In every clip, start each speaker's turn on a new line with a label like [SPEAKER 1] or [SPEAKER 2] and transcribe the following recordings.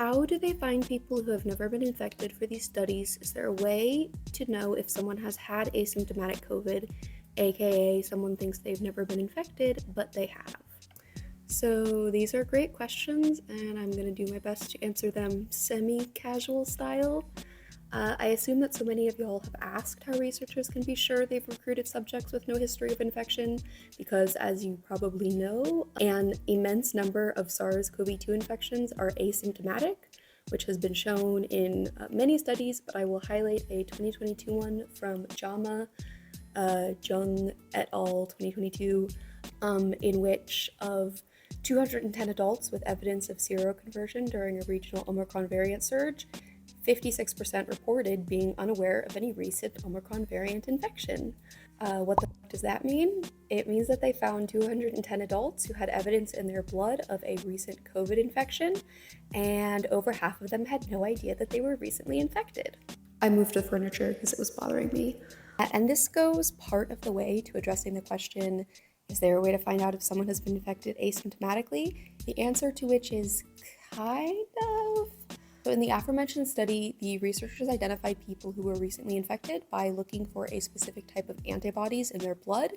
[SPEAKER 1] How do they find people who have never been infected for these studies? Is there a way to know if someone has had asymptomatic COVID, aka someone thinks they've never been infected, but they have? So these are great questions, and I'm going to do my best to answer them semi-casual style. I assume that so many of y'all have asked how researchers can be sure they've recruited subjects with no history of infection, because as you probably know, an immense number of SARS-CoV-2 infections are asymptomatic, which has been shown in many studies, but I will highlight a 2022 one from JAMA, Jung et al. 2022, in which of 210 adults with evidence of seroconversion during a regional Omicron variant surge, 56% reported being unaware of any recent Omicron variant infection. What the fuck does that mean? It means that they found 210 adults who had evidence in their blood of a recent COVID infection, and over half of them had no idea that they were recently infected. I moved the furniture because it was bothering me. And this goes part of the way to addressing the question, is there a way to find out if someone has been infected asymptomatically? The answer to which is kind of. So in the aforementioned study, the researchers identified people who were recently infected by looking for a specific type of antibodies in their blood.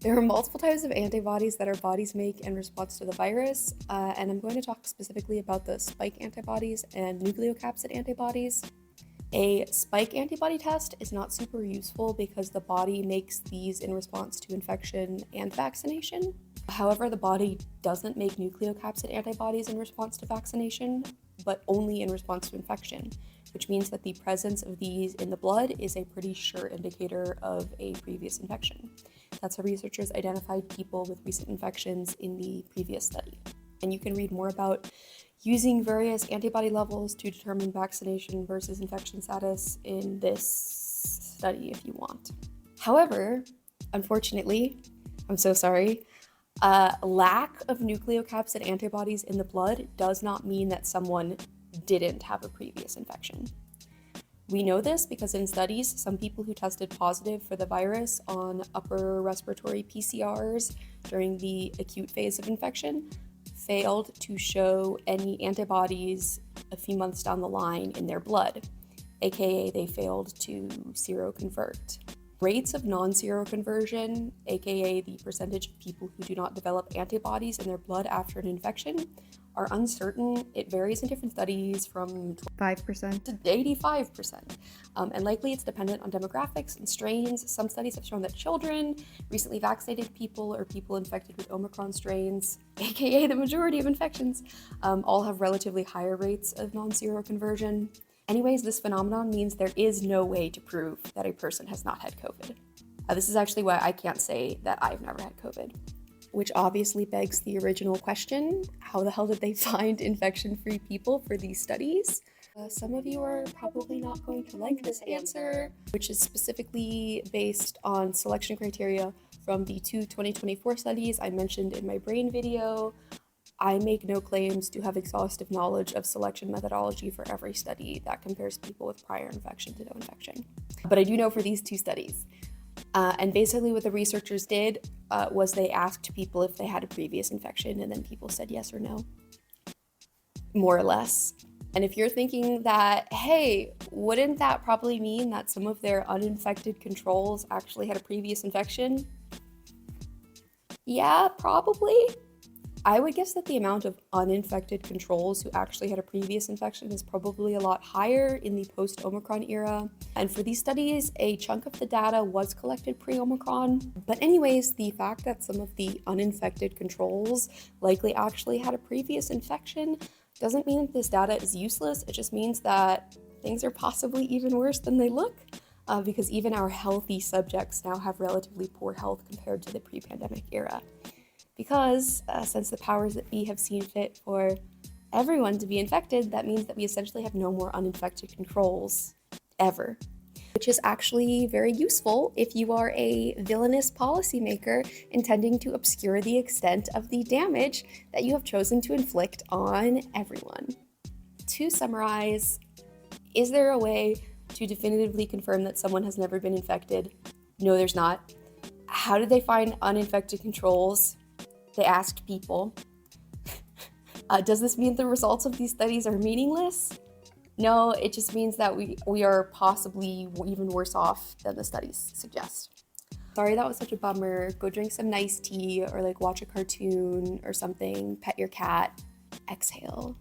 [SPEAKER 1] There are multiple types of antibodies that our bodies make in response to the virus, and I'm going to talk specifically about the spike antibodies and nucleocapsid antibodies. A spike antibody test is not super useful because the body makes these in response to infection and vaccination. However, the body doesn't make nucleocapsid antibodies in response to vaccination, but only in response to infection, which means that the presence of these in the blood is a pretty sure indicator of a previous infection. That's how researchers identified people with recent infections in the previous study. And you can read more about using various antibody levels to determine vaccination versus infection status in this study if you want. However, unfortunately, I'm so sorry, lack of nucleocapsid antibodies in the blood does not mean that someone didn't have a previous infection. We know this because in studies, some people who tested positive for the virus on upper respiratory PCRs during the acute phase of infection failed to show any antibodies a few months down the line in their blood, aka they failed to seroconvert. Rates of non-seroconversion, aka the percentage of people who do not develop antibodies in their blood after an infection, are uncertain. It varies in different studies from 5% to 85%. And likely it's dependent on demographics and strains. Some studies have shown that children, recently vaccinated people, or people infected with Omicron strains, aka the majority of infections, all have relatively higher rates of non-seroconversion. Anyways, this phenomenon means there is no way to prove that a person has not had COVID. This is actually why I can't say that I've never had COVID, which obviously begs the original question, how the hell did they find infection-free people for these studies? Some of you are probably not going to like this answer, which is specifically based on selection criteria from the two 2024 studies I mentioned in my brain video. I make no claims to have exhaustive knowledge of selection methodology for every study that compares people with prior infection to no infection. But I do know for these two studies. And basically what the researchers did was they asked people if they had a previous infection, and then people said yes or no, more or less. And if you're thinking that, hey, wouldn't that probably mean that some of their uninfected controls actually had a previous infection? Yeah, probably. I would guess that the amount of uninfected controls who actually had a previous infection is probably a lot higher in the post-Omicron era. And for these studies, a chunk of the data was collected pre-Omicron. But anyways, the fact that some of the uninfected controls likely actually had a previous infection doesn't mean that this data is useless. It just means that things are possibly even worse than they look, because even our healthy subjects now have relatively poor health compared to the pre-pandemic era. Because since the powers that be have seen fit for everyone to be infected, that means that we essentially have no more uninfected controls ever, which is actually very useful if you are a villainous policymaker intending to obscure the extent of the damage that you have chosen to inflict on everyone. To summarize, is there a way to definitively confirm that someone has never been infected? No, there's not. How did they find uninfected controls? They asked people. Does this mean the results of these studies are meaningless? No, it just means that we are possibly even worse off than the studies suggest. Sorry that was such a bummer. Go drink some nice tea or like watch a cartoon or something, pet your cat, exhale.